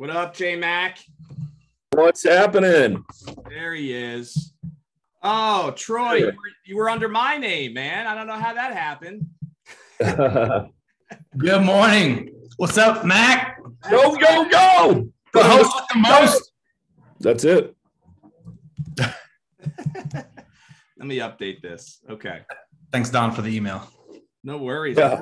What up, J Mac? What's happening? There he is. Oh, Troy, you were under my name, man. I don't know how that happened. Good morning. What's up, Mac? Go, go, go! The host with the most. That's it. Let me update this. Okay. Thanks, Don, for the email. No worries. Yeah.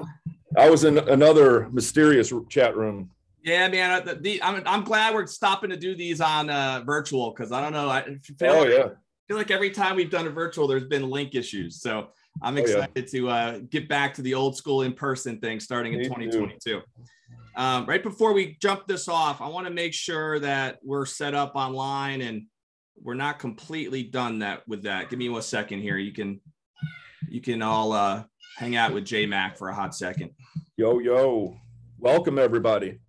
I was in another mysterious chat room. Yeah, man. I'm glad we're stopping to do these on virtual because I don't know. I feel like every time we've done a virtual, there's been link issues. So I'm excited to get back to the old school in-person thing starting in 2022. Right before we jump this off, I want to make sure that we're set up online and we're not completely done with that. Give me 1 second here. You can all hang out with J Mac for a hot second. Yo. Welcome, everybody.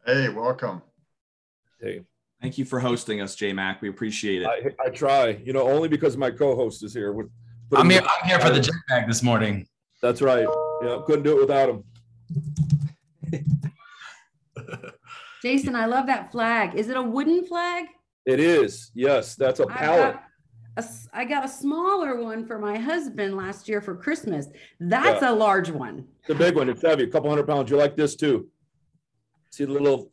Hey, welcome. Hey. Thank you for hosting us, J Mac. We appreciate it. I try, only because my co-host is here. I'm here for the J Mac this morning. That's right. Yeah, couldn't do it without him. Jason, I love that flag. Is it a wooden flag? It is. Yes, that's a pallet. I got a smaller one for my husband last year for Christmas. That's a large one. It's a big one. It's heavy, a couple 100 pounds. You like this too? See the little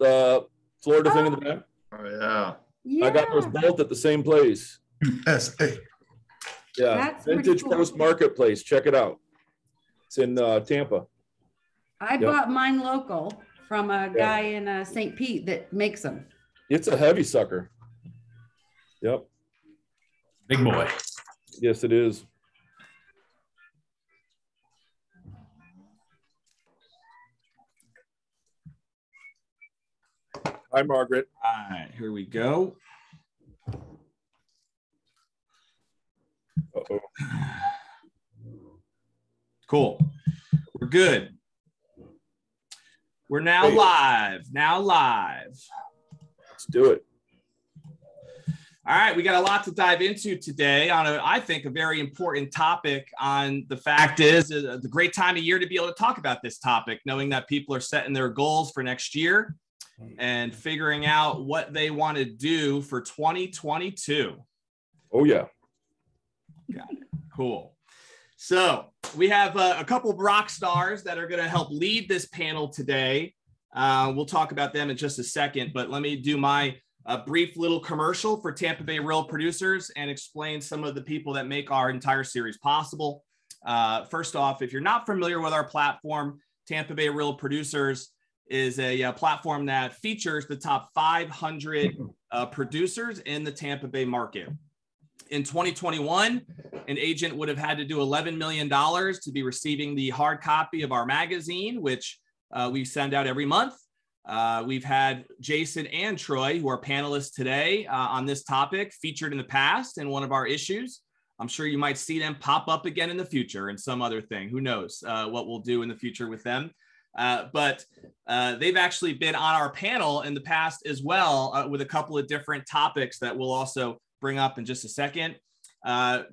Florida thing in the back? Oh, yeah. I got those both at the same place. USA. Yeah, That's Vintage cool. Post Marketplace. Check it out. It's in Tampa. I bought mine local from a guy in St. Pete that makes them. It's a heavy sucker. Yep. Big boy. Yes, it is. Hi, Margaret. All right, here we go. Uh-oh. Cool. We're good. We're now live. Let's do it. All right, we got a lot to dive into today on I think, a very important topic. On the fact is, the great time of year to be able to talk about this topic, knowing that people are setting their goals for next year and figuring out what they want to do for 2022. Oh, yeah. Got it. Cool. So we have a couple of rock stars that are going to help lead this panel today. We'll talk about them in just a second, but let me do my brief little commercial for Tampa Bay Real Producers and explain some of the people that make our entire series possible. First off, if you're not familiar with our platform, Tampa Bay Real Producers is a platform that features the top 500 producers in the Tampa Bay market. In 2021, an agent would have had to do $11 million to be receiving the hard copy of our magazine, which we send out every month. We've had Jason and Troy, who are panelists today on this topic, featured in the past in one of our issues. I'm sure you might see them pop up again in the future in some other thing. Who knows what we'll do in the future with them. But they've actually been on our panel in the past as well with a couple of different topics that we'll also bring up in just a second.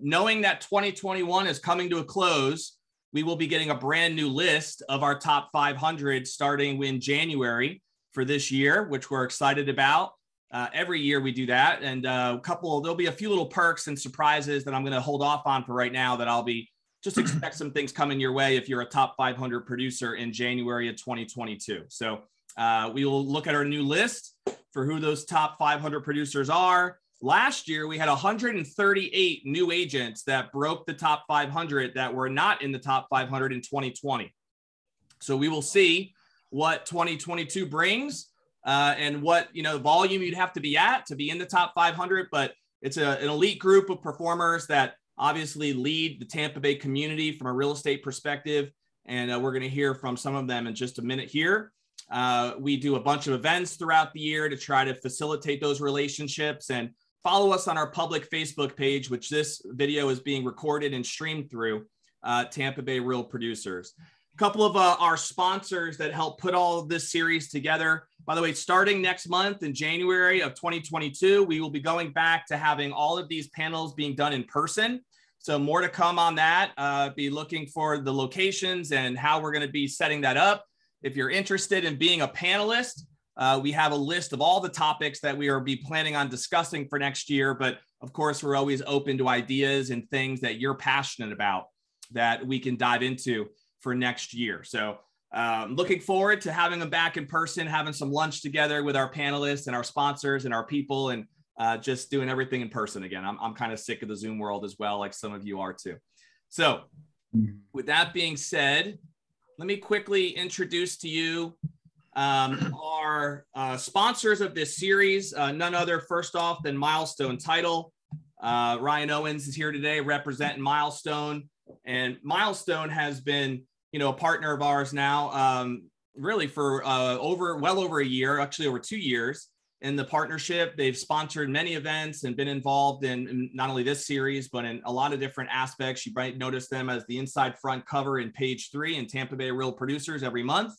Knowing that 2021 is coming to a close, we will be getting a brand new list of our top 500 starting in January for this year, which we're excited about. Every year we do that. And there'll be a few little perks and surprises that I'm going to hold off on for right now that just expect some things coming your way if you're a top 500 producer in January of 2022. So we will look at our new list for who those top 500 producers are. Last year, we had 138 new agents that broke the top 500 that were not in the top 500 in 2020. So we will see what 2022 brings and what volume you'd have to be at to be in the top 500. But it's an elite group of performers that obviously lead the Tampa Bay community from a real estate perspective. And we're going to hear from some of them in just a minute here. We do a bunch of events throughout the year to try to facilitate those relationships, and follow us on our public Facebook page, which this video is being recorded and streamed through, Tampa Bay Real Producers. A couple of our sponsors that help put all of this series together. By the way, starting next month in January of 2022, we will be going back to having all of these panels being done in person. So more to come on that. Be looking for the locations and how we're going to be setting that up. If you're interested in being a panelist, we have a list of all the topics that we are be planning on discussing for next year. But of course, we're always open to ideas and things that you're passionate about that we can dive into for next year. So looking forward to having them back in person, having some lunch together with our panelists and our sponsors and our people, and just doing everything in person again. I'm kind of sick of the Zoom world as well, like some of you are too. So with that being said, let me quickly introduce to you our sponsors of this series, none other first off than Milestone Title. Ryan Owens is here today representing Milestone, and Milestone has been, a partner of ours now, really for well over a year, actually over 2 years in the partnership. They've sponsored many events and been involved in not only this series, but in a lot of different aspects. You might notice them as the inside front cover in page 3 in Tampa Bay Real Producers every month.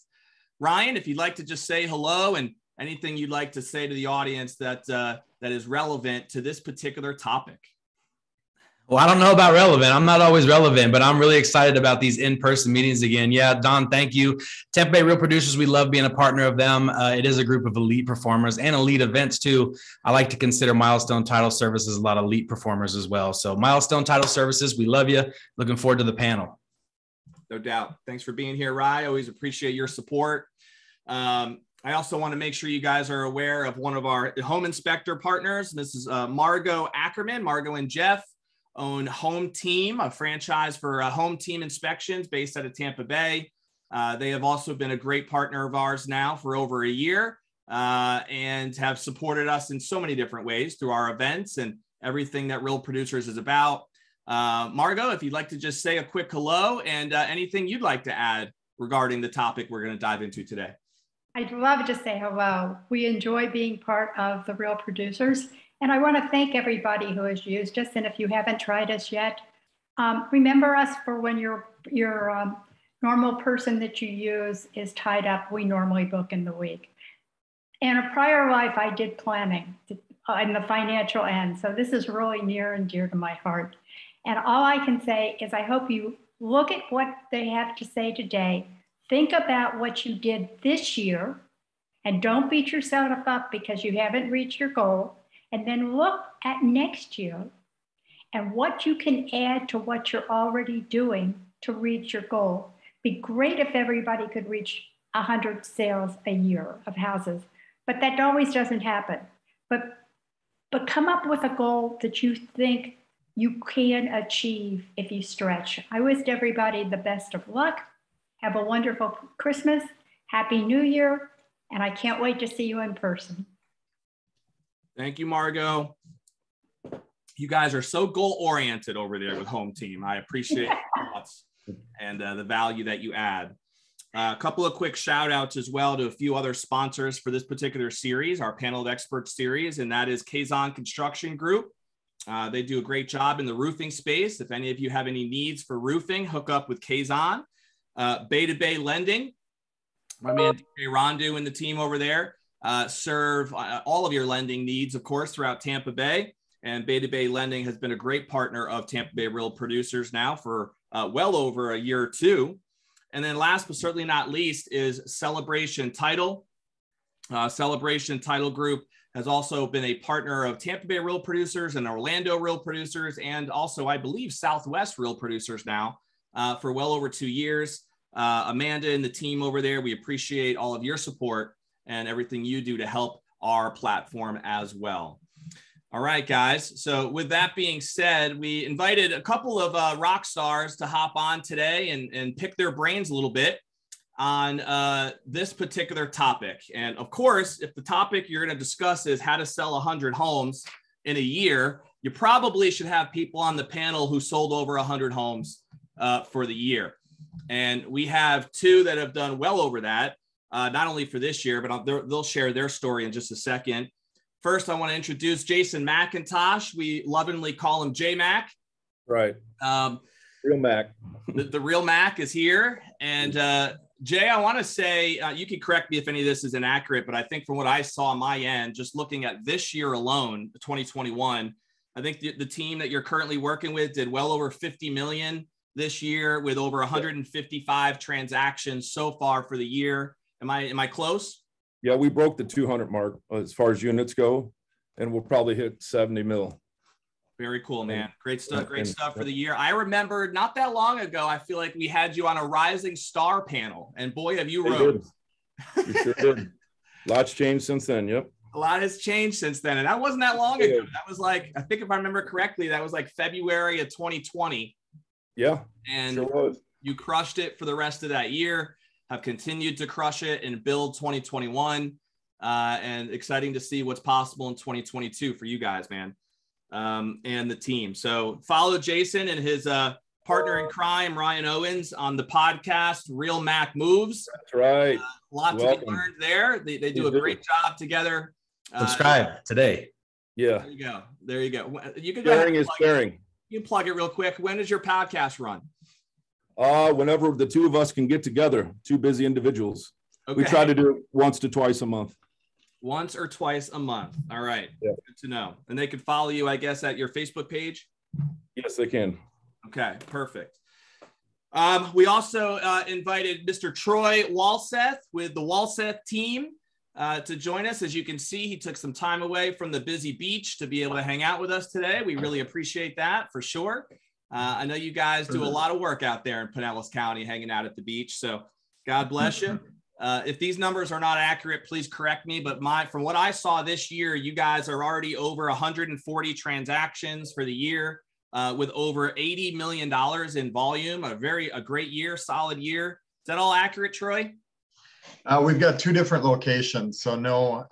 Ryan, if you'd like to just say hello and anything you'd like to say to the audience that is relevant to this particular topic. Well, I don't know about relevant. I'm not always relevant, but I'm really excited about these in-person meetings again. Yeah, Don, thank you. Tampa Bay Real Producers, we love being a partner of them. It is a group of elite performers and elite events too. I like to consider Milestone Title Services a lot of elite performers as well. So Milestone Title Services, we love you. Looking forward to the panel. No doubt. Thanks for being here, Rye. Always appreciate your support. I also want to make sure you guys are aware of one of our home inspector partners. This is Margot Ackerman. Margot and Jeff own Home Team, a franchise for home team inspections based out of Tampa Bay. They have also been a great partner of ours now for over a year and have supported us in so many different ways through our events and everything that Real Producers is about. Margot, if you'd like to just say a quick hello and anything you'd like to add regarding the topic we're going to dive into today. I'd love to say hello. We enjoy being part of the Real Producers. And I want to thank everybody who has used us. And if you haven't tried us yet, remember us for when your normal person that you use is tied up. We normally book in the week. In a prior life, I did planning in the financial end. So this is really near and dear to my heart. And all I can say is I hope you look at what they have to say today. Think about what you did this year and don't beat yourself up because you haven't reached your goal. And then look at next year and what you can add to what you're already doing to reach your goal. Be great if everybody could reach 100 sales a year of houses, but that always doesn't happen. But come up with a goal that you think you can achieve if you stretch. I wish everybody the best of luck. Have a wonderful Christmas, Happy New Year, and I can't wait to see you in person. Thank you, Margot. You guys are so goal-oriented over there with Home Team. I appreciate your thoughts and the value that you add. A couple of quick shout outs as well to a few other sponsors for this particular series, our Panel of Experts series, and that is Kazan Construction Group. They do a great job in the roofing space. If any of you have any needs for roofing, hook up with Kazan. Bay to Bay Lending, my man DJ Rondu and the team over there serve all of your lending needs, of course, throughout Tampa Bay. And Bay to Bay Lending has been a great partner of Tampa Bay Real Producers now for well over a year or two. And then last but certainly not least is Celebration Title. Celebration Title Group has also been a partner of Tampa Bay Real Producers and Orlando Real Producers, and also, I believe, Southwest Real Producers now for well over 2 years. Amanda and the team over there, we appreciate all of your support and everything you do to help our platform as well. All right, guys. So with that being said, we invited a couple of rock stars to hop on today and pick their brains a little bit on this particular topic. And of course, if the topic you're going to discuss is how to sell 100 homes in a year, you probably should have people on the panel who sold over 100 homes for the year. And we have two that have done well over that, not only for this year, but they'll share their story in just a second. First, I want to introduce Jason McIntosh. We lovingly call him J-Mac. Right. Real Mac. The real Mac is here. And Jay, I want to say, you can correct me if any of this is inaccurate, but I think from what I saw on my end, just looking at this year alone, 2021, I think the team that you're currently working with did well over 50 million this year with over 155 transactions so far for the year. Am I close? Yeah, we broke the 200 mark as far as units go, and we'll probably hit 70 mil. Very cool, man. Great stuff. Great And- stuff for the year. I remember not that long ago, I feel like we had you on a Rising Star panel, and boy, have you rose. You sure did. Lots changed since then. Yep. A lot has changed since then. And that wasn't that long ago. That was like, I think if I remember correctly, that was like February of 2020. Yeah. And Sure was. you crushed it for the rest of that year, have continued to crush it and build 2021. And exciting to see what's possible in 2022 for you guys, man. And the team. So follow Jason and his partner in crime, Ryan Owens, on the podcast, Real Mac Moves. That's right. Lots to be learned there. They do a great job together. Subscribe today. Yeah. There you go. There you go. You can go ahead Sharing and is plug caring. You can plug it real quick. When does your podcast run? Whenever the two of us can get together, two busy individuals. Okay. We try to do it once to twice a month. Once or twice a month. All right. Yeah. Good to know. And they can follow you, I guess, at your Facebook page. Yes, they can. Okay, perfect. We also invited Mr. Troy Walseth with the Walseth team to join us. As you can see, he took some time away from the busy beach to be able to hang out with us today. We really appreciate that for sure. I know you guys do a lot of work out there in Pinellas County, hanging out at the beach. So God bless you. If these numbers are not accurate, please correct me. But from what I saw this year, you guys are already over 140 transactions for the year, with over $80 million in volume. A great year, solid year. Is that all accurate, Troy? We've got two different locations. So no,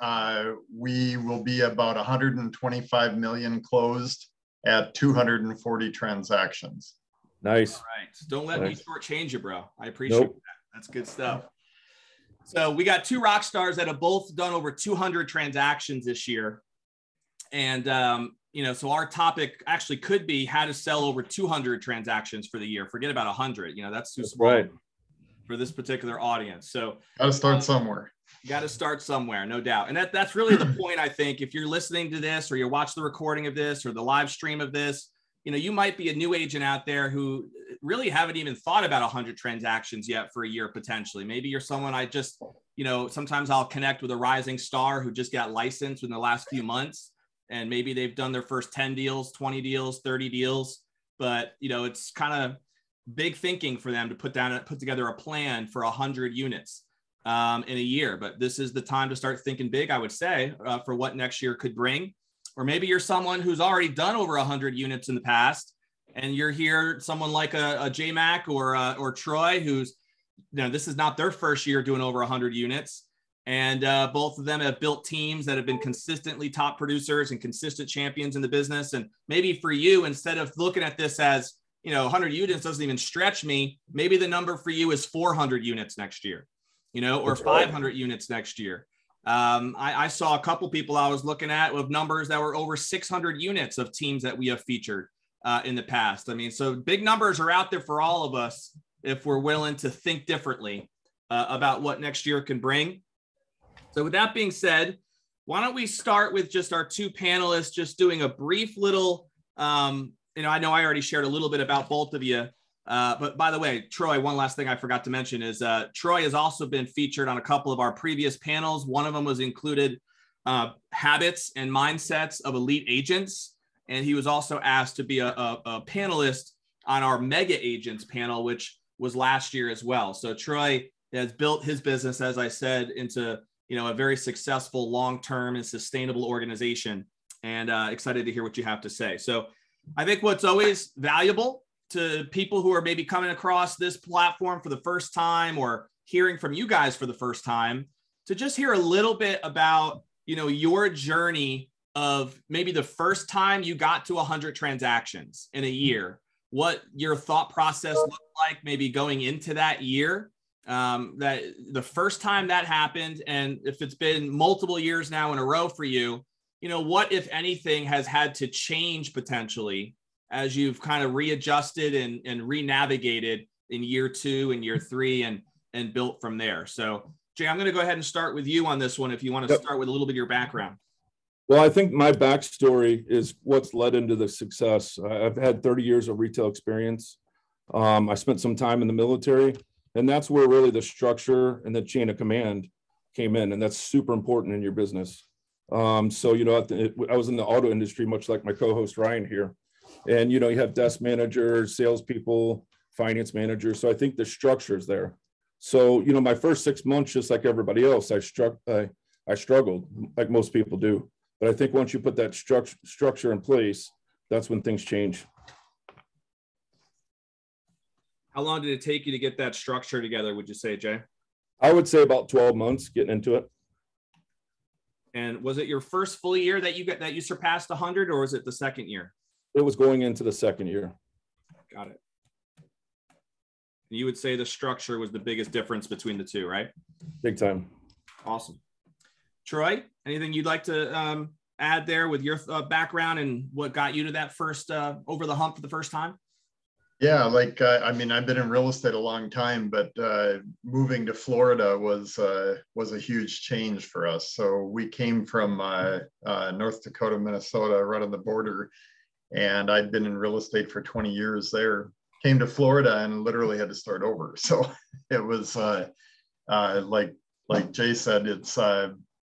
we will be about 125 million closed at 240 transactions. Nice. All right. Don't let me shortchange you, bro. I appreciate Nope. that. That's good stuff. So we got two rock stars that have both done over 200 transactions this year. And, so our topic actually could be how to sell over 200 transactions for the year. Forget about 100. That's too small Right. for this particular audience. So Got to start somewhere. you got to start somewhere, no doubt. And that's really the point, I think. If you're listening to this or you watch the recording of this or the live stream of this, you might be a new agent out there who really haven't even thought about 100 transactions yet for a year, potentially. Maybe you're someone sometimes I'll connect with a rising star who just got licensed in the last few months, and maybe they've done their first 10 deals, 20 deals, 30 deals, but it's kind of big thinking for them to put together a plan for 100 units in a year. But this is the time to start thinking big, I would say, for what next year could bring. Or maybe you're someone who's already done over 100 units in the past, and you're here, someone like a J-Mac or Troy, who's, this is not their first year doing over 100 units. And both of them have built teams that have been consistently top producers and consistent champions in the business. And maybe for you, instead of looking at this as, 100 units doesn't even stretch me, maybe the number for you is 400 units next year, or 500 units next year. I saw a couple people I was looking at with numbers that were over 600 units of teams that we have featured in the past. I mean, so big numbers are out there for all of us if we're willing to think differently about what next year can bring. So with that being said, why don't we start with just our two panelists, just doing a brief little, I know I already shared a little bit about both of you. But by the way, Troy, one last thing I forgot to mention is Troy has also been featured on a couple of our previous panels. One of them was included habits and mindsets of elite agents. And he was also asked to be a panelist on our mega agents panel, which was last year as well. So Troy has built his business, as I said, into a very successful long-term and sustainable organization. And excited to hear what you have to say. So I think what's always valuable to people who are maybe coming across this platform for the first time or hearing from you guys for the first time, to just hear a little bit about, your journey of maybe the first time you got to 100 transactions in a year, what your thought process looked like maybe going into that year, that the first time that happened. And if it's been multiple years now in a row for you, what, if anything, has had to change potentially as you've kind of readjusted and re-navigated in year 2 and year 3 and built from there. So Jay, I'm going to go ahead and start with you on this one. If you want to start with a little bit of your background. Well, I think my backstory is what's led into the success. I've had 30 years of retail experience. I spent some time in the military, and that's where really the structure and the chain of command came in, and that's super important in your business. So, you know, I was in the auto industry, much like my co-host Ryan here. And, you know, you have desk managers, salespeople, finance managers. So I think the structure is there. So, you know, my first 6 months, just like everybody else, I struggled like most people do. But I think once you put that structure in place, that's when things change. How long did it take you to get that structure together, would you say, Jay? I would say about 12 months getting into it. And was it your first full year that you surpassed 100, or was it the second year? It was going into the second year. Got it. You would say the structure was the biggest difference between the two, right? Big time. Awesome. Troy, anything you'd like to add there with your background and what got you to that first over the hump for the first time? Yeah, like I mean, I've been in real estate a long time, but moving to Florida was a huge change for us. So we came from North Dakota, Minnesota, right on the border, and I'd been in real estate for 20 years there. Came to Florida and literally had to start over. So it was like Jay said, it's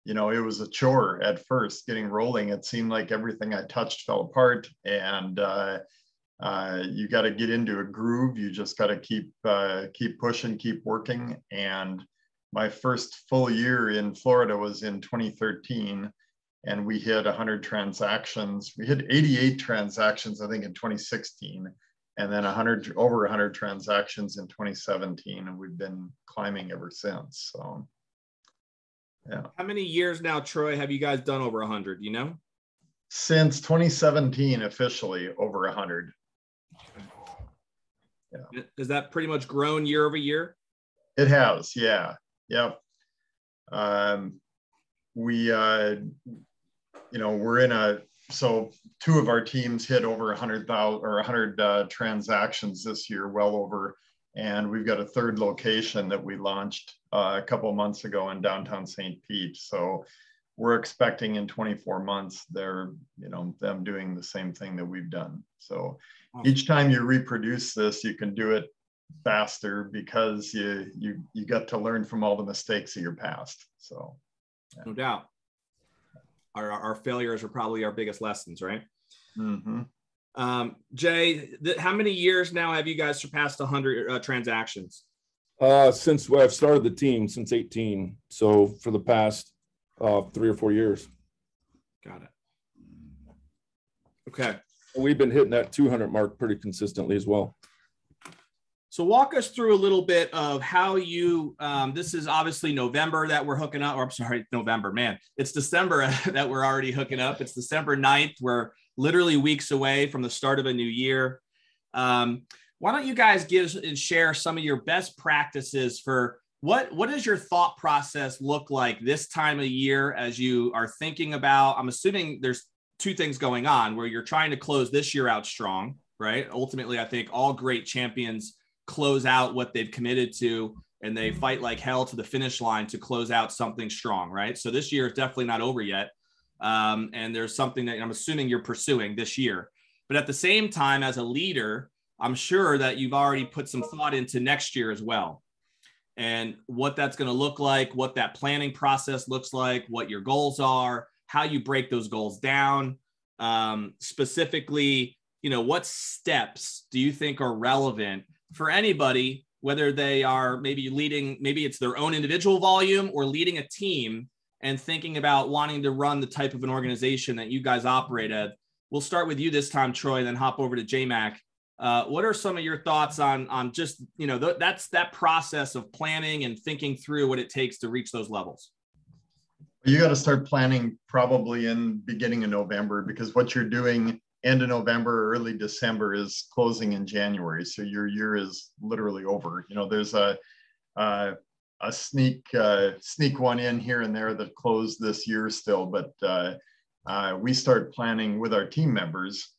you know, it was a chore at first getting rolling. It seemed like everything I touched fell apart, and you got to get into a groove. You just got to keep pushing, keep working. And my first full year in Florida was in 2013, and we hit 100 transactions. We hit 88 transactions, I think, in 2016, and then over 100 transactions in 2017, and we've been climbing ever since. So, yeah. How many years now, Troy, have you guys done over 100? You know, since 2017, officially over 100. Yeah. Has that pretty much grown year over year? It has, yeah. Yep. We, you know, we're so two of our teams hit over 100,000 or 100 transactions this year, well over. And we've got a third location that we launched a couple of months ago in downtown St. Pete. So we're expecting in 24 months, them doing the same thing that we've done. So each time you reproduce this, you can do it faster because you got to learn from all the mistakes of your past. So, yeah. No doubt. Our failures are probably our biggest lessons, right? Mm-hmm. Jay, how many years now have you guys surpassed 100 transactions? Since I've started the team, since 18. So for the past 3 or 4 years. Got it. Okay. We've been hitting that 200 mark pretty consistently as well. So walk us through a little bit of how you, this is obviously November that we're hooking up, or I'm sorry, November, man. It's December that we're already hooking up. It's December 9th. We're literally weeks away from the start of a new year. Why don't you guys give and share some of your best practices for what does your thought process look like this time of year as you are thinking about, I'm assuming there's two things going on where you're trying to close this year out strong, right? Ultimately, I think all great champions close out what they've committed to, and they fight like hell to the finish line to close out something strong, right? So this year is definitely not over yet. And there's something that I'm assuming you're pursuing this year. But at the same time, as a leader, I'm sure that you've already put some thought into next year as well, and what that's going to look like, what that planning process looks like, what your goals are, how you break those goals down. Specifically, you know, what steps do you think are relevant for anybody, whether they are maybe leading, maybe it's their own individual volume or leading a team and thinking about wanting to run the type of an organization that you guys operate at. We'll start with you this time, Troy, and then hop over to JMac. What are some of your thoughts on just, you know, that's that process of planning and thinking through what it takes to reach those levels? You got to start planning probably in beginning of November, because what you're doing end of November, early December is closing in January. So your year is literally over. You know, there's a sneak one in here and there that closed this year still, but we start planning with our team members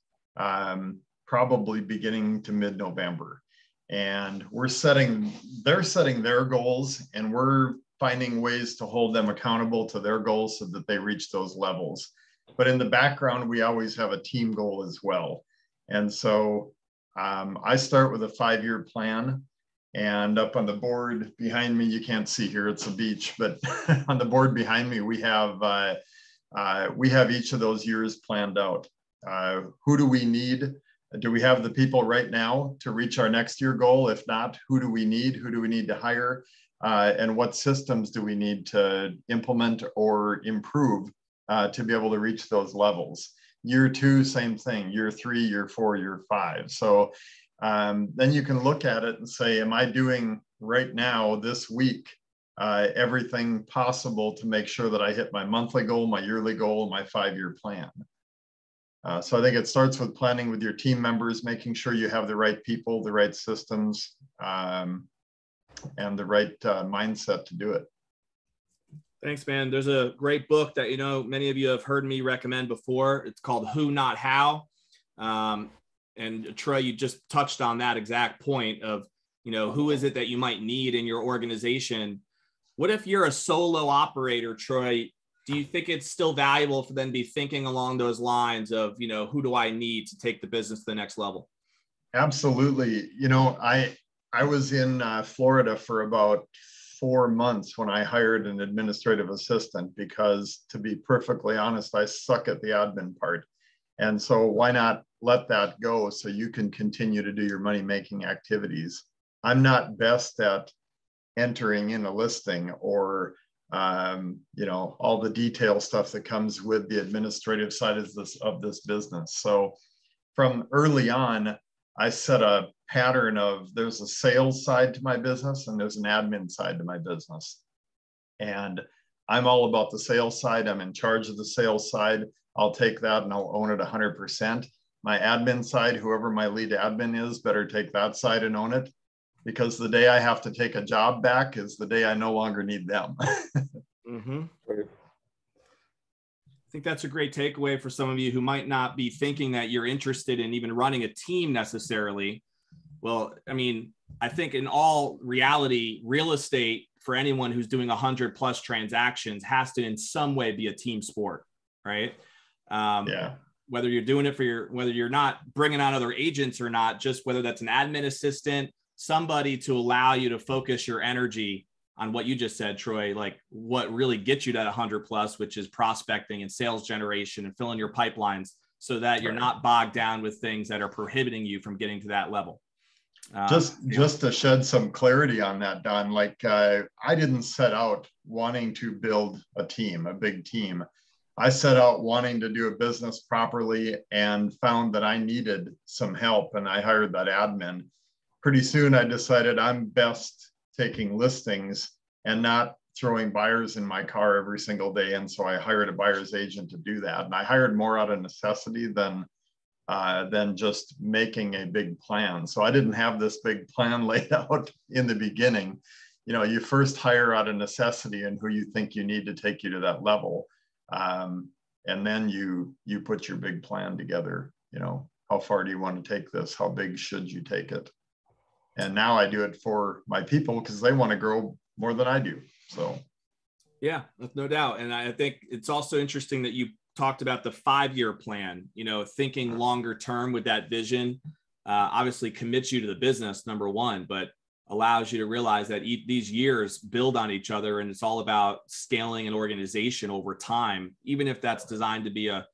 probably beginning to mid-November. And they're setting their goals, and we're finding ways to hold them accountable to their goals so that they reach those levels. But in the background, we always have a team goal as well. And so I start with a 5-year plan. And up on the board behind me, you can't see here, it's a beach, but on the board behind me, we have each of those years planned out. Who do we need? Do we have the people right now to reach our next year goal? If not, who do we need? Who do we need to hire? And what systems do we need to implement or improve to be able to reach those levels? Year 2, same thing. Year 3, year 4, year 5. So then you can look at it and say, am I doing right now this week everything possible to make sure that I hit my monthly goal, my yearly goal, my 5-year plan? So I think it starts with planning with your team members, making sure you have the right people, the right systems, and the right mindset to do it. Thanks, man. There's a great book that, many of you have heard me recommend before. It's called Who, Not How. And Troy, you just touched on that exact point of, who is it that you might need in your organization? What if you're a solo operator, Troy? Do you think it's still valuable for them to be thinking along those lines of, who do I need to take the business to the next level? Absolutely. I was in Florida for about 4 months when I hired an administrative assistant because, to be perfectly honest, I suck at the admin part. And so why not let that go so you can continue to do your money-making activities? I'm not best at entering in a listing or all the detail stuff that comes with the administrative side of this business. So from early on, I set a pattern of there's a sales side to my business and there's an admin side to my business. And I'm all about the sales side. I'm in charge of the sales side. I'll take that and I'll own it 100%. My admin side, whoever my lead admin is, better take that side and own it, because the day I have to take a job back is the day I no longer need them. Mm-hmm. I think that's a great takeaway for some of you who might not be thinking that you're interested in even running a team necessarily. Well, I think in all reality, real estate for anyone who's doing 100+ transactions has to in some way be a team sport, right? Yeah. Whether you're doing it whether you're not bringing on other agents or not, just whether that's an admin assistant, somebody to allow you to focus your energy on what you just said, Troy, like what really gets you to that 100+, which is prospecting and sales generation and filling your pipelines so that you're not bogged down with things that are prohibiting you from getting to that level. Just to shed some clarity on that, Don, I didn't set out wanting to build a team, a big team. I set out wanting to do a business properly and found that I needed some help, and I hired that admin. Pretty soon I decided I'm best taking listings and not throwing buyers in my car every single day. And so I hired a buyer's agent to do that. And I hired more out of necessity than just making a big plan. So I didn't have this big plan laid out in the beginning. You first hire out of necessity and who you think you need to take you to that level. And then you put your big plan together. How far do you want to take this? How big should you take it? And now I do it for my people because they want to grow more than I do. So, yeah, no doubt. And I think it's also interesting that you talked about the 5-year plan, thinking longer term with that vision, obviously commits you to the business, number one, but allows you to realize that these years build on each other. And it's all about scaling an organization over time, even if that's designed to be a,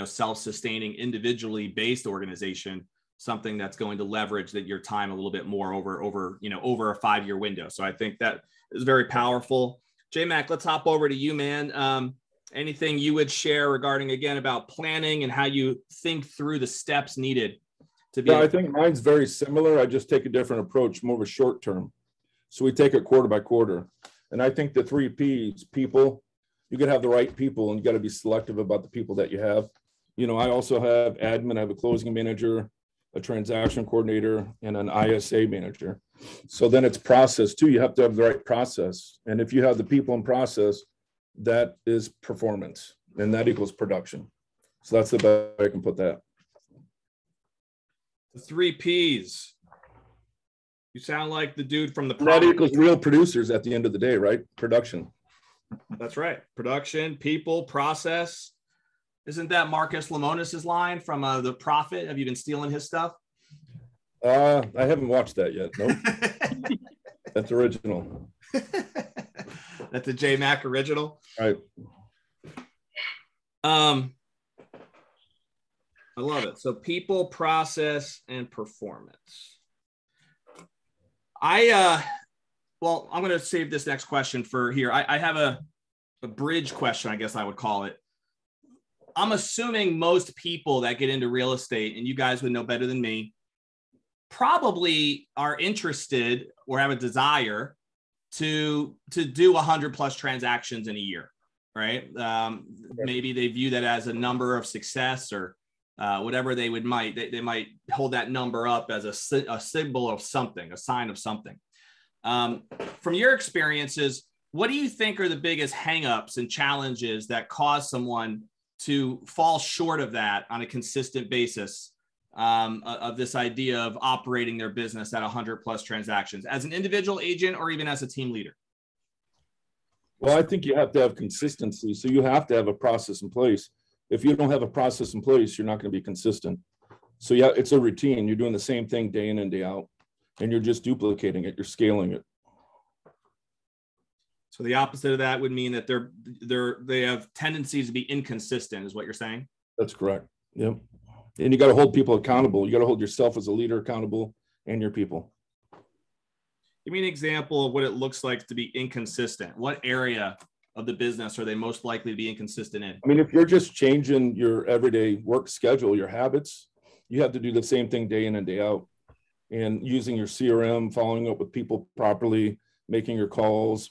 self-sustaining, individually based organization, something that's going to leverage your time a little bit more over a 5-year window. So I think that is very powerful. J-Mac, let's hop over to you, man. Anything you would share regarding, again, about planning and how you think through the steps needed to be? Yeah, I think mine's very similar. I just take a different approach, more of a short term. So we take it quarter by quarter. And I think the 3 Ps, people, you got to have the right people and you got to be selective about the people that you have. I also have admin, I have a closing manager, a transaction coordinator, and an ISA manager. So then it's process too. You have to have the right process. And if you have the people and process, that is performance, and that equals production. So that's the best way I can put that. The 3 Ps. You sound like the dude from the That equals real producers at the end of the day, right? Production. That's right. Production, people, process. Isn't that Marcus Lemonis's line from The Prophet? Have you been stealing his stuff? I haven't watched that yet. Nope. That's original. That's a J Mac original. Right. I love it. So people, process, and performance. Well, I'm going to save this next question for here. I have a bridge question, I guess I would call it. I'm assuming most people that get into real estate, and you guys would know better than me, probably are interested or have a desire to do 100 plus transactions in a year, right? Maybe they view that as a number of success, or whatever they might hold that number up as a symbol of something, a sign of something. From your experiences, what do you think are the biggest hangups and challenges that cause someone to fall short of that on a consistent basis, of this idea of operating their business at 100 plus transactions as an individual agent or even as a team leader? Well, I think you have to have consistency. So you have to have a process in place. If you don't have a process in place, you're not going to be consistent. So yeah, it's a routine. You're doing the same thing day in and day out, and you're just duplicating it. You're scaling it. So the opposite of that would mean that they have tendencies to be inconsistent, is what you're saying? That's correct. Yep. And you got to hold people accountable. You got to hold yourself as a leader accountable, and your people. Give me an example of what it looks like to be inconsistent. What area of the business are they most likely to be inconsistent in? I mean, if you're just changing your everyday work schedule, your habits, you have to do the same thing day in and day out. And using your CRM, following up with people properly, making your calls,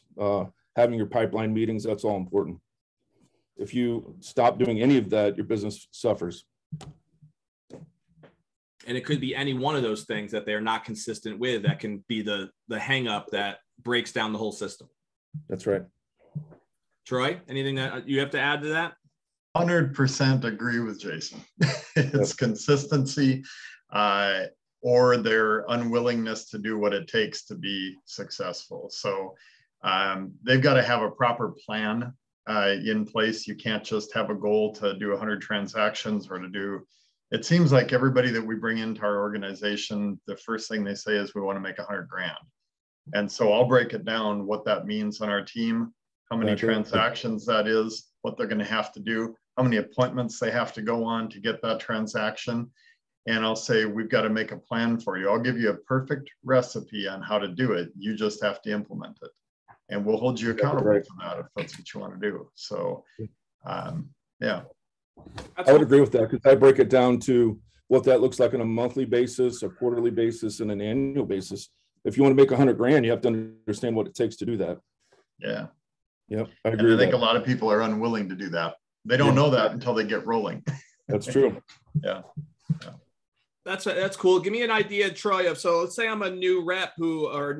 having your pipeline meetings, that's all important. If you stop doing any of that, your business suffers. And it could be any one of those things that they're not consistent with that can be the hang up that breaks down the whole system. That's right. Troy, anything that you have to add to that? 100% agree with Jason. It's consistency, or their unwillingness to do what it takes to be successful. So they've got to have a proper plan in place. You can't just have a goal to do 100 transactions or to do. It seems like everybody that we bring into our organization, the first thing they say is we want to make 100 grand. And so I'll break it down what that means on our team, how many transactions that is, what they're going to have to do, how many appointments they have to go on to get that transaction. And I'll say, we've got to make a plan for you. I'll give you a perfect recipe on how to do it. You just have to implement it. And we'll hold you accountable for that if that's what you want to do. So, yeah. I would agree with that, because I break it down to what that looks like on a monthly basis, a quarterly basis, and an annual basis. If you want to make 100 grand, you have to understand what it takes to do that. Yeah. Yep. I agree. And I think a lot of people are unwilling to do that. They don't know that until they get rolling. That's true. Yeah. That's cool. Give me an idea, Troy, of, so let's say I'm a new rep a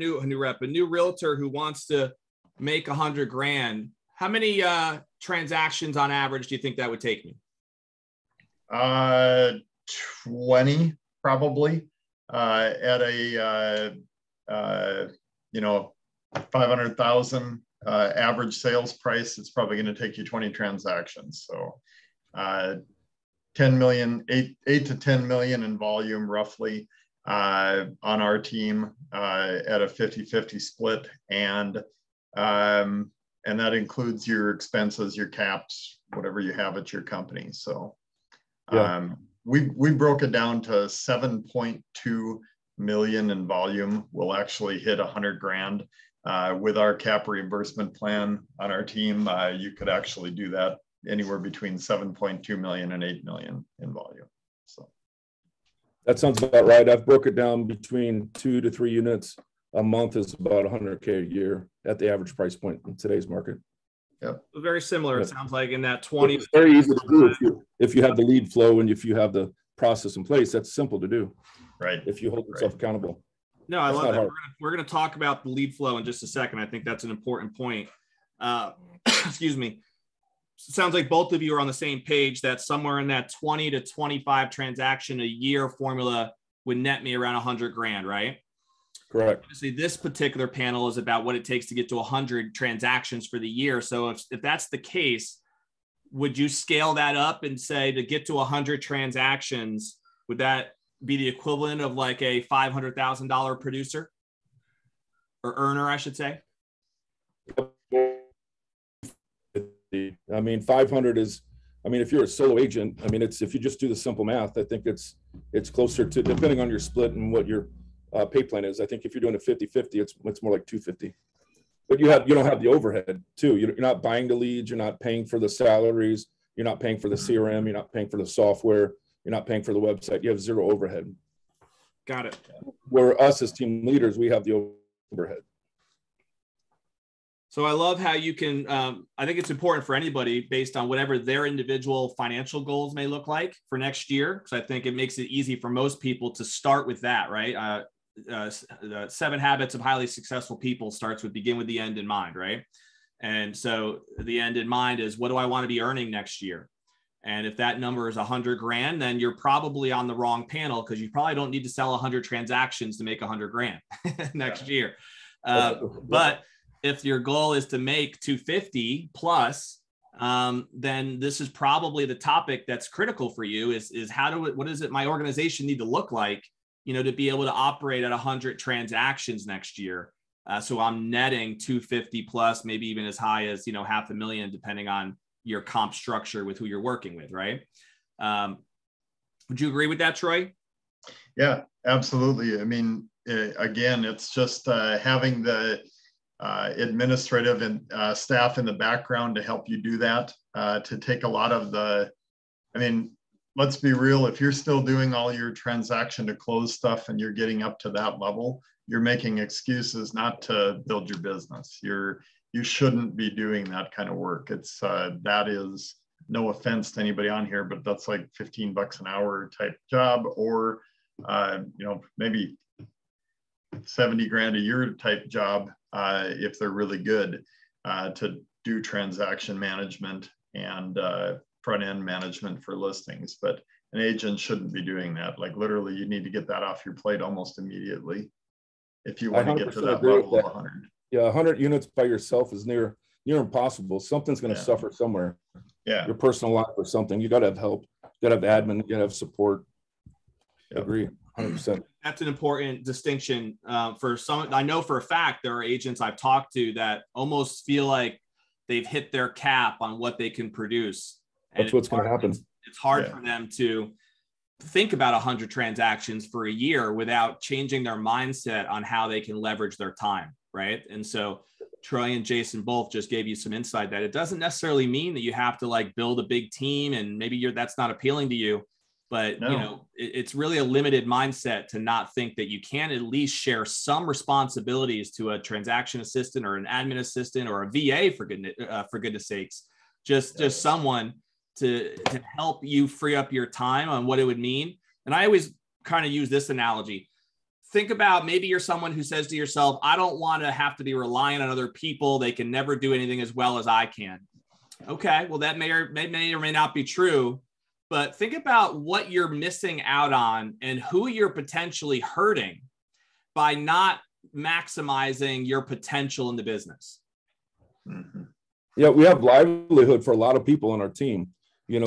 new realtor who wants to make 100 grand. How many transactions on average do you think that would take me? 20 probably, at a 500,000 average sales price. It's probably going to take you 20 transactions. So 10 million, 8 to 10 million in volume roughly on our team at a 50-50 split. And that includes your expenses, your caps, whatever you have at your company. So we broke it down to 7.2 million in volume. We'll actually hit 100 grand with our cap reimbursement plan on our team. You could actually do that anywhere between 7.2 million and 8 million in volume. So that sounds about right. I've broke it down between 2 to 3 units a month is about 100K a year at the average price point in today's market. Yep. Very similar. It sounds like in that 20. It's very easy to do if you have the lead flow and if you have the process in place. That's simple to do. Right. If you hold yourself accountable. No, I love that. We're going to talk about the lead flow in just a second. I think that's an important point. Excuse me. Sounds like both of you are on the same page that somewhere in that 20 to 25 transaction a year formula would net me around 100 grand, right? Correct. Obviously, this particular panel is about what it takes to get to 100 transactions for the year. So if that's the case, would you scale that up and say to get to 100 transactions, would be the equivalent of like a $500,000 producer or earner, I should say? I mean, 500 is, I mean, if you're a solo agent, I mean, it's, if you just do the simple math, I think it's closer to, depending on your split and what your pay plan is. I think if you're doing a 50-50, it's more like 250. But you don't have the overhead too. You're not buying the leads. You're not paying for the salaries. You're not paying for the CRM. You're not paying for the software. You're not paying for the website. You have zero overhead. Got it. Where us as team leaders, we have the overhead. So I love how you can, I think it's important for anybody based on whatever their individual financial goals may look like for next year. Because I think it makes it easy for most people to start with that, right? The 7 Habits of Highly Successful People starts with begin with the end in mind, right? And so the end in mind is, what do I want to be earning next year? And if that number is 100 grand, then you're probably on the wrong panel, because you probably don't need to sell 100 transactions to make 100 grand next year. But if your goal is to make 250 plus, then this is probably the topic that's critical for you is what does it, my organization need to look like, to be able to operate at 100 transactions next year. So I'm netting 250 plus, maybe even as high as, $500,000, depending on your comp structure with who you're working with. Right. Would you agree with that, Troy? Yeah, absolutely. I mean, again, it's just having the administrative and staff in the background to help you do that, to take a lot of let's be real, if you're still doing all your transaction to close stuff and you're getting up to that level, you're making excuses not to build your business. You shouldn't be doing that kind of work. It's that is, no offense to anybody on here, but that's like $15 an hour type job, or maybe 70 grand a year type job, if they're really good, to do transaction management and front end management for listings. But an agent shouldn't be doing that. Like literally, you need to get that off your plate almost immediately if you want to get to that level of 100. Yeah, 100 units by yourself is near impossible. Something's going to suffer somewhere. Yeah, your personal life or something. You got to have help. You got to have admin. You got to have support. Yep. I agree, 100%. That's an important distinction for some. I know for a fact there are agents I've talked to that almost feel like they've hit their cap on what they can produce. That's what's going to happen. It's hard for them to think about 100 transactions for a year without changing their mindset on how they can leverage their time, right? And so Troy and Jason both just gave you some insight that it doesn't necessarily mean that you have to like build a big team, and maybe that's not appealing to you. But, it's really a limited mindset to not think that you can at least share some responsibilities to a transaction assistant or an admin assistant or a VA, for goodness sakes, just someone to help you free up your time on what it would mean. And I always kind of use this analogy. Think about, maybe you're someone who says to yourself, I don't want to have to be relying on other people. They can never do anything as well as I can. Okay, well, that may or may not be true. But think about what you're missing out on and who you're potentially hurting by not maximizing your potential in the business. Mm-hmm. Yeah, we have livelihood for a lot of people on our team,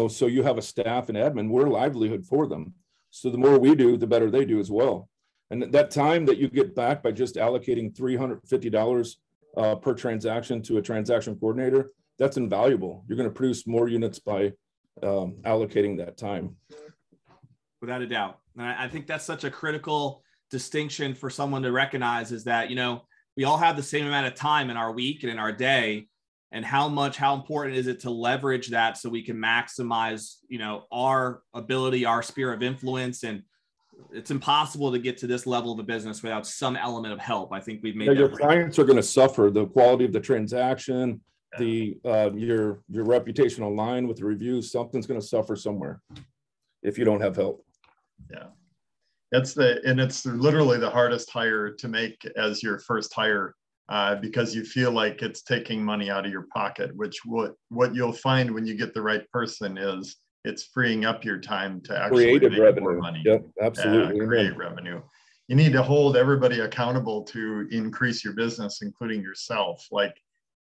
so you have a staff and admin, we're livelihood for them. So the more we do, the better they do as well. And that time that you get back by just allocating $350 per transaction to a transaction coordinator, that's invaluable. You're going to produce more units by allocating that time. Without a doubt. And I think that's such a critical distinction for someone to recognize, is that, we all have the same amount of time in our week and in our day, and how important is it to leverage that so we can maximize, our ability, our sphere of influence. And it's impossible to get to this level of a business without some element of help. I think we've made your clients are going to suffer the quality of the transaction, your reputation online with the reviews. Something's going to suffer somewhere if you don't have help. Yeah, it's literally the hardest hire to make as your first hire, because you feel like it's taking money out of your pocket, which what you'll find when you get the right person is it's freeing up your time to actually make revenue. More money. Yep, absolutely. Create revenue. You need to hold everybody accountable to increase your business, including yourself. Like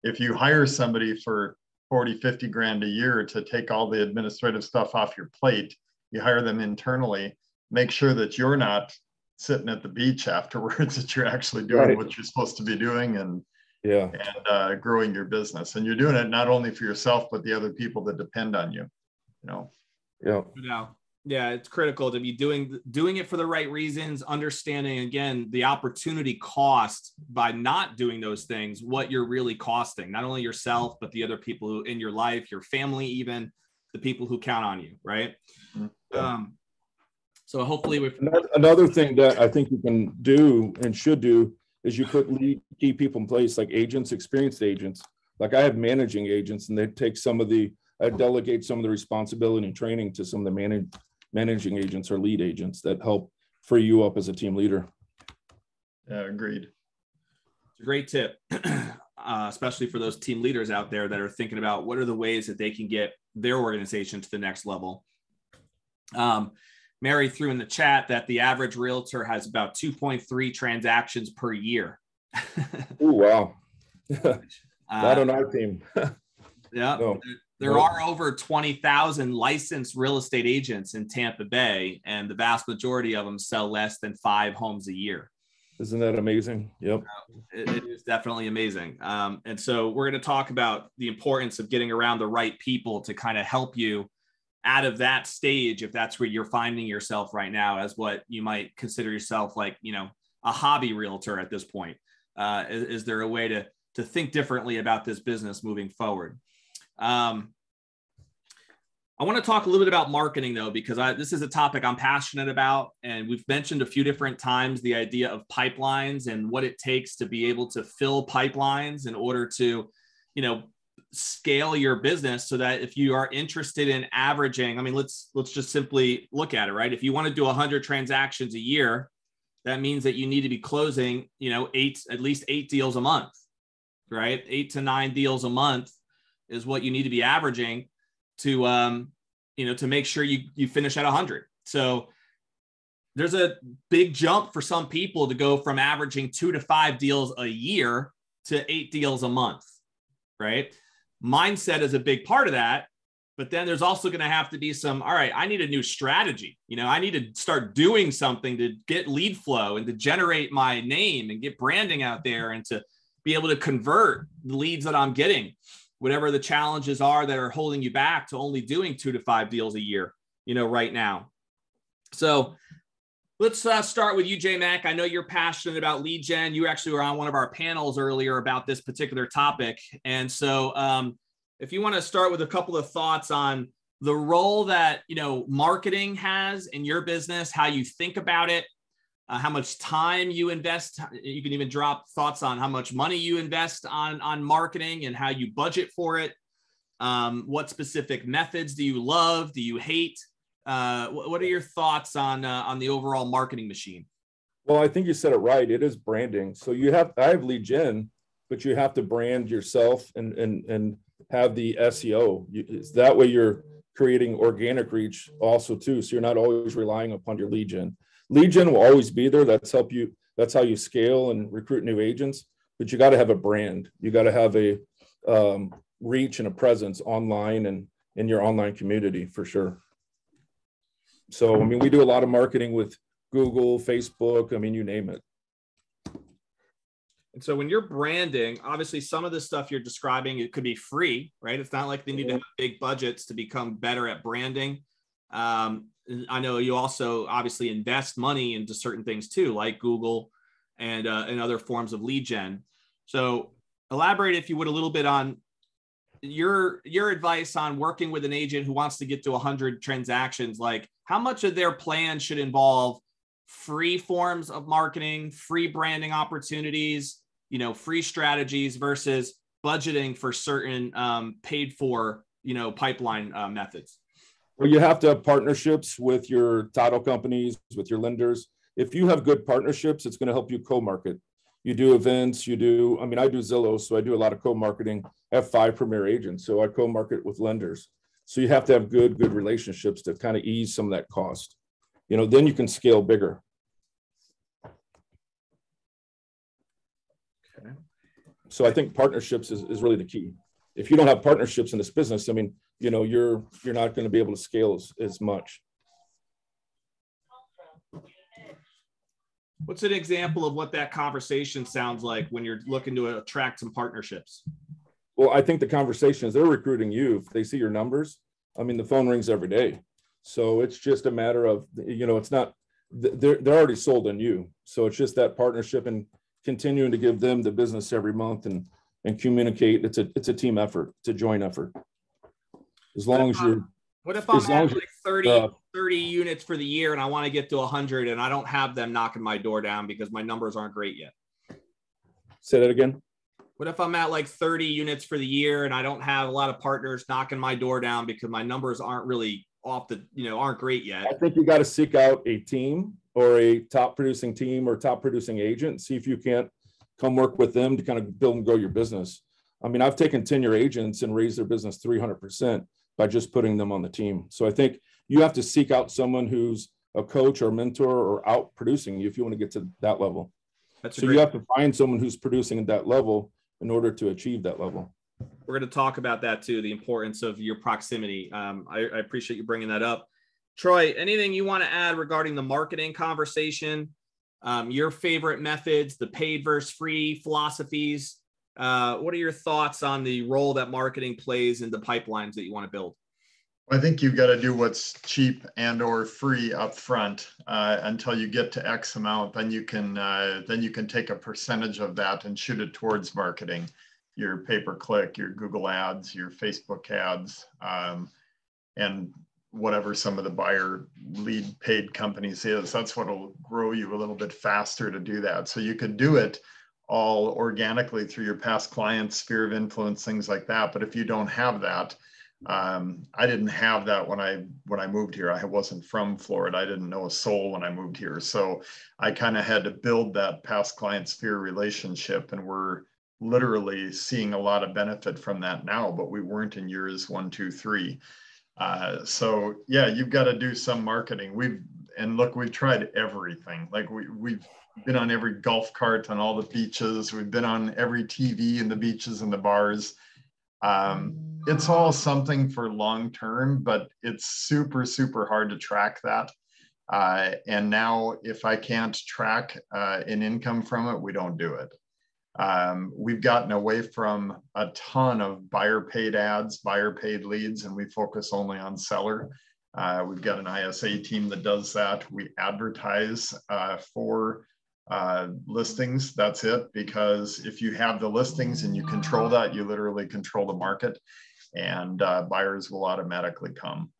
if you hire somebody for 40, 50 grand a year to take all the administrative stuff off your plate, you hire them internally, make sure that you're not sitting at the beach afterwards, that you're actually doing what you're supposed to be doing and growing your business. And you're doing it not only for yourself, but the other people that depend on you, you know? Yeah. Yeah, it's critical to be doing it for the right reasons, understanding, again, the opportunity cost by not doing those things, what you're really costing, not only yourself, but the other people who in your life, your family, even the people who count on you, right? Yeah. So hopefully another thing that I think you can do and should do is you put lead key people in place, like agents, experienced agents. Like I have managing agents, and they take I delegate some of the responsibility and training to some of the managing agents or lead agents that help free you up as a team leader. Yeah, agreed. It's a great tip, especially for those team leaders out there that are thinking about what are the ways that they can get their organization to the next level. Mary threw in the chat that the average realtor has about 2.3 transactions per year. Oh, wow. Not on our team. Yeah. No. There are over 20,000 licensed real estate agents in Tampa Bay, and the vast majority of them sell less than 5 homes a year. Isn't that amazing? Yep. It is definitely amazing. And so we're going to talk about the importance of getting around the right people to kind of help you out of that stage, if that's where you're finding yourself right now, as what you might consider yourself like, you know, a hobby realtor at this point. Is there a way to think differently about this business moving forward? I want to talk a little bit about marketing, though, because this is a topic I'm passionate about. And we've mentioned a few different times the idea of pipelines and what it takes to be able to fill pipelines in order to, you know, scale your business so that if you are interested in averaging, I mean, let's just simply look at it, right? If you want to do 100 transactions a year, that means that you need to be closing, you know, at least 8 deals a month, right? 8 to 9 deals a month is what you need to be averaging to, you know, to make sure you finish at 100. So there's a big jump for some people to go from averaging 2 to 5 deals a year to 8 deals a month, right? Mindset is a big part of that, but then there's also going to have to be some, all right, I need a new strategy. You know, I need to start doing something to get lead flow and to generate my name and get branding out there and to be able to convert the leads that I'm getting, whatever the challenges are that are holding you back to only doing 2 to 5 deals a year, you know, right now. So let's start with you, J Mac. I know you're passionate about lead gen. You actually were on one of our panels earlier about this particular topic. And so if you want to start with a couple of thoughts on the role that, you know, marketing has in your business, how you think about it, how much time you invest. You can even drop thoughts on how much money you invest on marketing and how you budget for it. What specific methods do you love? Do you hate? What are your thoughts on the overall marketing machine? Well, I think you said it right. It is branding. So I have lead gen, but you have to brand yourself and have the SEO. That way you're creating organic reach also too. So you're not always relying upon your lead gen. Lead gen will always be there. That's how you scale and recruit new agents, but you got to have a brand. You got to have a reach and a presence online and in your online community for sure. So, I mean, we do a lot of marketing with Google, Facebook, I mean, you name it. And so when you're branding, obviously some of the stuff you're describing, it could be free, right? It's not like they need to have big budgets to become better at branding. I know you also obviously invest money into certain things too, like Google and other forms of lead gen. So elaborate, if you would, a little bit on your advice on working with an agent who wants to get to 100 transactions. Like, how much of their plan should involve free forms of marketing, free branding opportunities, you know, free strategies versus budgeting for certain paid for, you know, pipeline methods? Well, you have to have partnerships with your title companies, with your lenders. If you have good partnerships, it's going to help you co-market. You do events, I do Zillow, so I do a lot of co-marketing. I have 5 premier agents, so I co-market with lenders. So you have to have good relationships to kind of ease some of that cost. You know, then you can scale bigger. Okay. So I think partnerships is really the key. If you don't have partnerships in this business, I mean, you know, you're not going to be able to scale as much. What's an example of what that conversation sounds like when you're looking to attract some partnerships? Well, I think the conversation is they're recruiting you. If they see your numbers, I mean, the phone rings every day. So it's just a matter of, it's not, they're already sold on you. So it's just that partnership and continuing to give them the business every month and communicate. It's a team effort. It's a joint effort. As long as you're, what if I'm at like 30 units for the year and I want to get to 100 and I don't have them knocking my door down because my numbers aren't great yet? Say that again. What if I'm at like 30 units for the year and I don't have a lot of partners knocking my door down because my numbers aren't really aren't great yet? I think you got to seek out a team or a top producing team or top producing agent. See if you can't come work with them to kind of build and grow your business. I mean, I've taken tenure agents and raised their business 300% by just putting them on the team. So I think you have to seek out someone who's a coach or mentor or out producing you if you want to get to that level. So you have to find someone who's producing at that level in order to achieve that level. We're going to talk about that too, the importance of your proximity. I appreciate you bringing that up. Troy, anything you want to add regarding the marketing conversation, your favorite methods, the paid versus free philosophies? What are your thoughts on the role that marketing plays in the pipelines that you want to build? I think you've got to do what's cheap and or free up front until you get to X amount. Then you can take a percentage of that and shoot it towards marketing, your pay-per-click, your Google ads, your Facebook ads, and whatever some of the buyer lead paid companies is. That's what will grow you a little bit faster to do that. So you could do it all organically through your past clients, sphere of influence, things like that. But if you don't have that, I didn't have that when I moved here. I wasn't from Florida. I didn't know a soul when I moved here. So I kind of had to build that past client sphere relationship, and we're literally seeing a lot of benefit from that now, but we weren't in years 1, 2, 3. So yeah, you've got to do some marketing. We've tried everything. Like we've been on every golf cart on all the beaches. We've been on every TV in the beaches and the bars. It's all something for long term, but it's super, super hard to track that. And now if I can't track an income from it, we don't do it. We've gotten away from a ton of buyer paid ads, buyer paid leads, and we focus only on seller. We've got an ISA team that does that. We advertise for listings. That's it. Because if you have the listings and you control that, you literally control the market, and buyers will automatically come.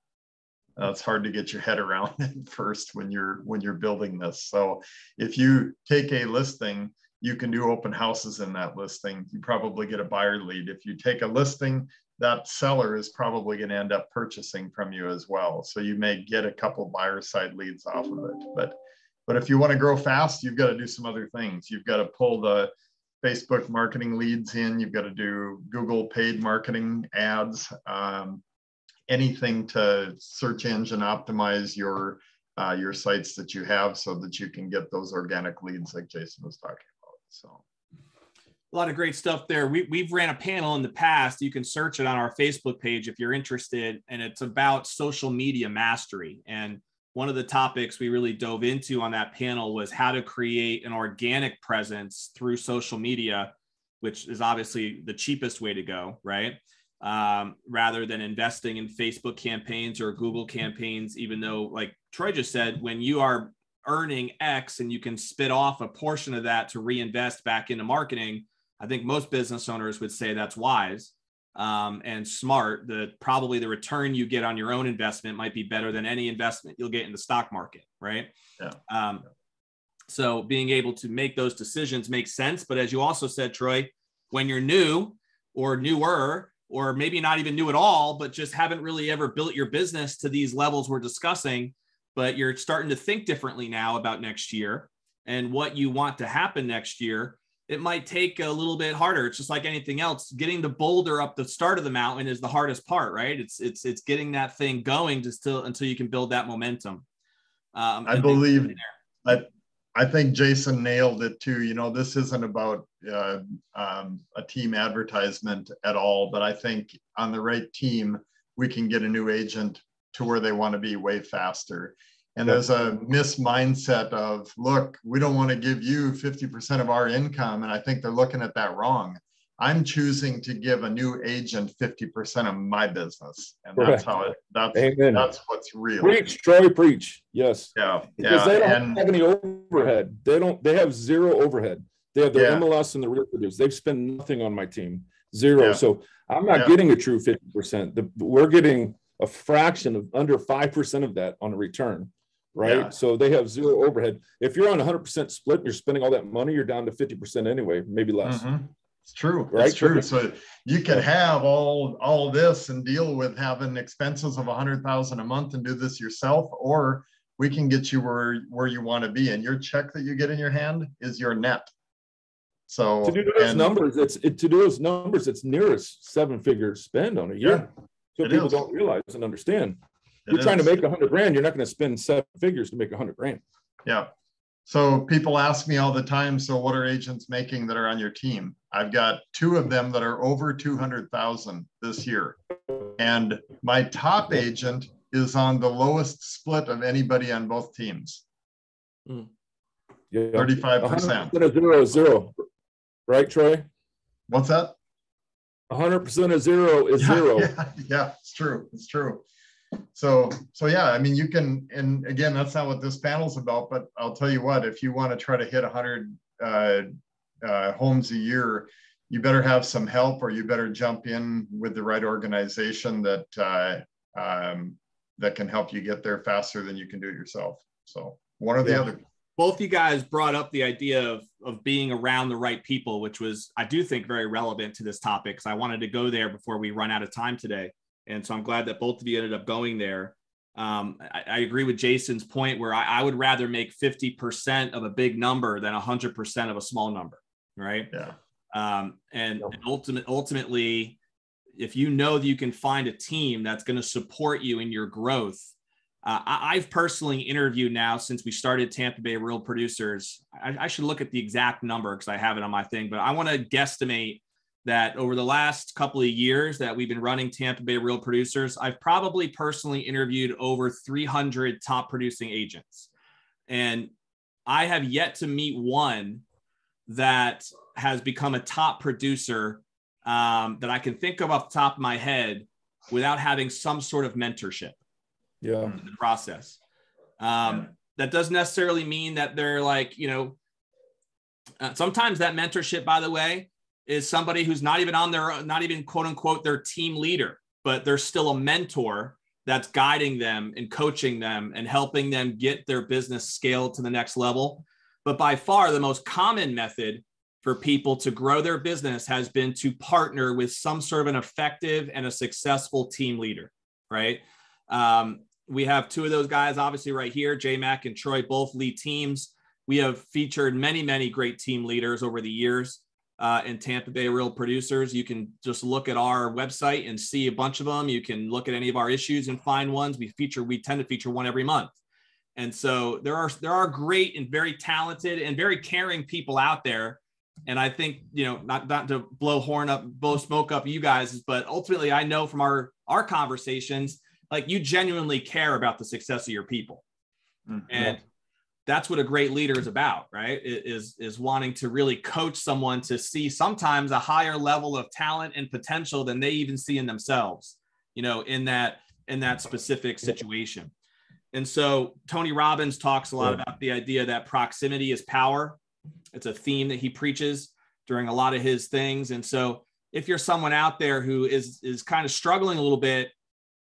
It's hard to get your head around at first when you're building this. So if you take a listing, you can do open houses in that listing. You probably get a buyer lead. If you take a listing, that seller is probably going to end up purchasing from you as well. So you may get a couple buyer side leads off of it. But if you want to grow fast, you've got to do some other things. You've got to pull the Facebook marketing leads in. You've got to do Google paid marketing ads, anything to search engine optimize your sites that you have so that you can get those organic leads like Jason was talking about. So a lot of great stuff there. We've ran a panel in the past. You can search it on our Facebook page if you're interested, and it's about social media mastery. And one of the topics we really dove into on that panel was how to create an organic presence through social media, which is obviously the cheapest way to go, right? Rather than investing in Facebook campaigns or Google campaigns, even though, like Troy just said, when you are earning X and you can spit off a portion of that to reinvest back into marketing, I think most business owners would say that's wise and smart. Probably the return you get on your own investment might be better than any investment you'll get in the stock market, right? Yeah. So being able to make those decisions makes sense. But as you also said, Troy, when you're new or newer, or maybe not even new at all, but just haven't really ever built your business to these levels we're discussing, but you're starting to think differently now about next year and what you want to happen next year, it might take a little bit harder. It's just like anything else. Getting the boulder up the start of the mountain is the hardest part, right? It's getting that thing going until you can build that momentum. I think Jason nailed it too. You know, this isn't about a team advertisement at all, but I think on the right team, we can get a new agent to where they want to be way faster. And there's a mindset of, look, we don't want to give you 50% of our income. And I think they're looking at that wrong. I'm choosing to give a new agent 50% of my business. And that's how that's what's real. Preach, Troy, preach. Yes. Yeah. Because they don't have any overhead. They have zero overhead. They have their MLS and the real produce. They've spent nothing on my team. Zero. Yeah. So I'm not getting a true 50%. We're getting a fraction of under 5% of that on a return. Right. Yeah. So they have zero overhead. If you're on 100% split, and you're spending all that money, you're down to 50% anyway, maybe less. Mm-hmm. It's true. Right? It's true. So you can have all this and deal with having expenses of $100,000 a month and do this yourself, or we can get you where you want to be. And your check that you get in your hand is your net. So to do those numbers, it's nearest 7-figure spend on a year. So people don't realize and understand. You're trying to make $100,000. You're not going to spend 7 figures to make $100,000. Yeah. So people ask me all the time, so what are agents making that are on your team? I've got 2 of them that are over 200,000 this year. And my top agent is on the lowest split of anybody on both teams. Yeah. 35%. 100% of zero. Right, Troy? What's that? 100% of zero is zero. Yeah, it's true. It's true. So yeah, I mean, you can, and again, that's not what this panel's about, but I'll tell you what, if you want to try to hit 100 homes a year, you better have some help, or you better jump in with the right organization that can help you get there faster than you can do it yourself. So one or the other. Both you guys brought up the idea of being around the right people, which was, I do think, very relevant to this topic, because I wanted to go there before we run out of time today. And so I'm glad that both of you ended up going there. I agree with Jason's point, where I would rather make 50% of a big number than 100% of a small number, right? Yeah. And ultimately, if you know that you can find a team that's going to support you in your growth. I've personally interviewed now, since we started Tampa Bay Real Producers. I should look at the exact number because I have it on my thing, but I want to guesstimate that over the last couple of years that we've been running Tampa Bay Real Producers, I've probably personally interviewed over 300 top producing agents. And I have yet to meet one that has become a top producer that I can think of off the top of my head without having some sort of mentorship in the process. That doesn't necessarily mean that they're like, sometimes that mentorship, by the way, is somebody who's not even not even quote unquote their team leader, but they're still a mentor that's guiding them and coaching them and helping them get their business scaled to the next level. But by far the most common method for people to grow their business has been to partner with some sort of an effective and a successful team leader, right? We have 2 of those guys, obviously, right here. J-Mac and Troy both lead teams. We have featured many, many great team leaders over the years in Tampa Bay Real Producers. You can just look at our website and see a bunch of them. You can look at any of our issues and find ones. We tend to feature one every month. And so there are great and very talented and very caring people out there. And I think, not to blow smoke up you guys, but ultimately I know from our conversations, like, you genuinely care about the success of your people. Mm-hmm. And that's what a great leader is about, right? Is wanting to really coach someone to see sometimes a higher level of talent and potential than they even see in themselves, in that specific situation. And so Tony Robbins talks a lot about the idea that proximity is power. It's a theme that he preaches during a lot of his things. And so if you're someone out there who is kind of struggling a little bit,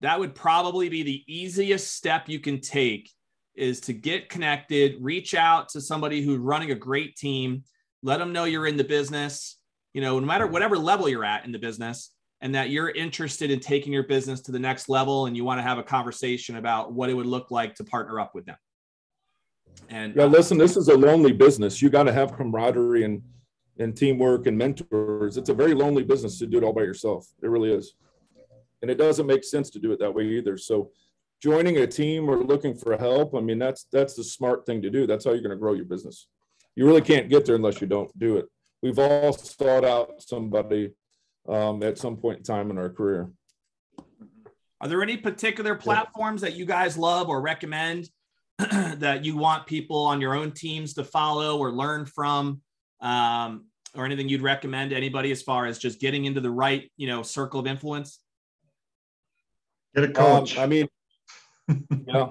that would probably be the easiest step you can take, is to get connected, reach out to somebody who's running a great team, let them know you're in the business, no matter whatever level you're at in the business, and that you're interested in taking your business to the next level. And you want to have a conversation about what it would look like to partner up with them. And listen, this is a lonely business. You got to have camaraderie and teamwork and mentors. It's a very lonely business to do it all by yourself. It really is. And it doesn't make sense to do it that way either. So joining a team or looking for help, I mean, that's the smart thing to do. That's how you're going to grow your business. You really can't get there unless you don't do it. We've all sought out somebody at some point in time in our career. Are there any particular platforms that you guys love or recommend that you want people on your own teams to follow or learn from, or anything you'd recommend to anybody as far as just getting into the right, circle of influence? Get a coach. I mean, yeah,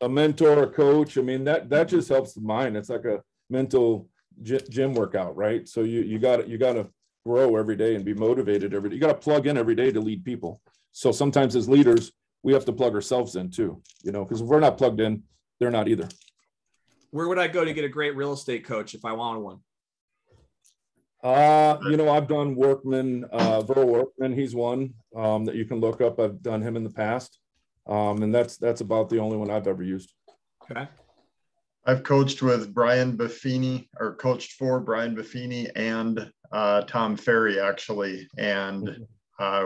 a mentor, a coach. I mean, that just helps the mind. It's like a mental gym workout, right? So you got to grow every day and be motivated every day. You got to plug in every day to lead people. So sometimes as leaders, we have to plug ourselves in too, because if we're not plugged in, they're not either. Where would I go to get a great real estate coach if I wanted one? I've done Workman, Verl Workman. He's one that you can look up. I've done him in the past. And that's about the only one I've ever used. Okay. I've coached with Brian Buffini, or coached for Brian Buffini and Tom Ferry, actually. And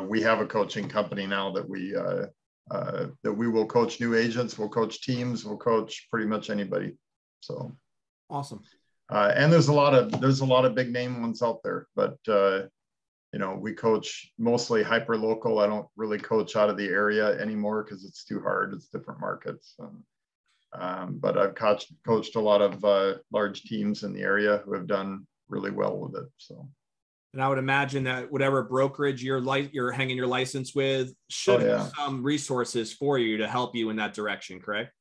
we have a coaching company now that we will coach new agents, we'll coach teams, we'll coach pretty much anybody. So awesome. And there's a lot of big name ones out there, but we coach mostly hyper local. I don't really coach out of the area anymore because it's too hard. It's different markets. But I've coached a lot of large teams in the area who have done really well with it. So. And I would imagine that whatever brokerage you're hanging your license with should have some resources for you to help you in that direction, correct?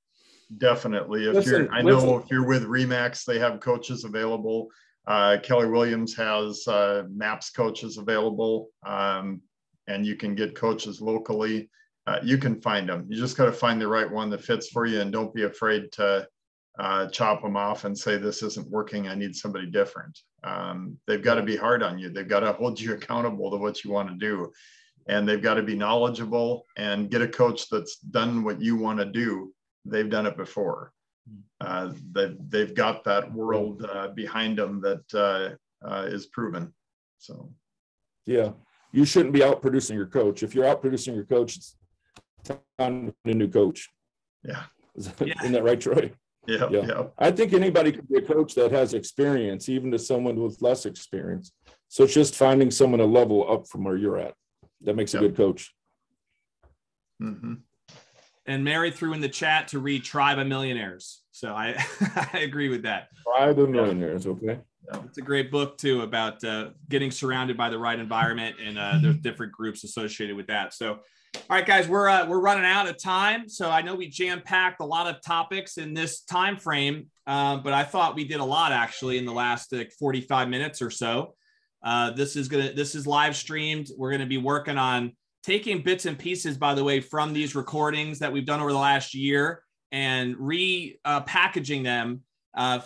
Definitely. If you're with Remax, they have coaches available. Keller Williams has MAPS coaches available, and you can get coaches locally. You can find them. You just got to find the right one that fits for you, and don't be afraid to chop them off and say, this isn't working, I need somebody different. They've got to be hard on you. They've got to hold you accountable to what you want to do. And they've got to be knowledgeable, and get a coach that's done what you want to do. They've done it before. They've got that world behind them that is proven. So, yeah, you shouldn't be out producing your coach. If you're out producing your coach, it's time to get a new coach. Yeah. Isn't that right, Troy? Yeah. I think anybody can be a coach that has experience, even to someone with less experience. So it's just finding someone a level up from where you're at. That makes a good coach. Mm-hmm. And Mary threw in the chat to read Tribe of Millionaires. So I agree with that. Tribe of Millionaires, okay. It's a great book too about getting surrounded by the right environment, and there's different groups associated with that. So, all right, guys, we're running out of time. So I know we jam-packed a lot of topics in this time frame, but I thought we did a lot actually in the last 45 minutes or so. This is live streamed. We're going to be working on taking bits and pieces, by the way, from these recordings that we've done over the last year and repackaging them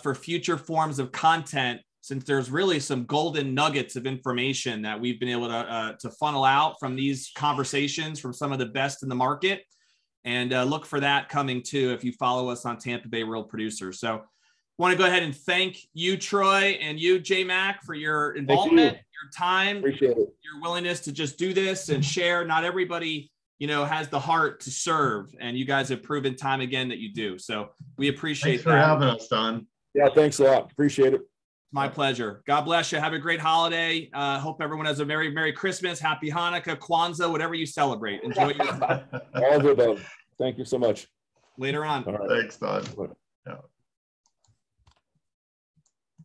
for future forms of content, since there's really some golden nuggets of information that we've been able to funnel out from these conversations from some of the best in the market. And look for that coming too if you follow us on Tampa Bay Real Producers. So I want to go ahead and thank you, Troy, and you, J-Mac, for your involvement, your time, appreciate it, your willingness to just do this and share. Not everybody, has the heart to serve, and you guys have proven time again that you do. So we appreciate that. Thanks for having us, Don. Yeah, thanks a lot. Appreciate it. My pleasure. God bless you. Have a great holiday. Hope everyone has a very Merry Christmas, Happy Hanukkah, Kwanzaa, whatever you celebrate. Enjoy your all the above. Thank you so much. Later on. All right. Thanks, Don. Yeah.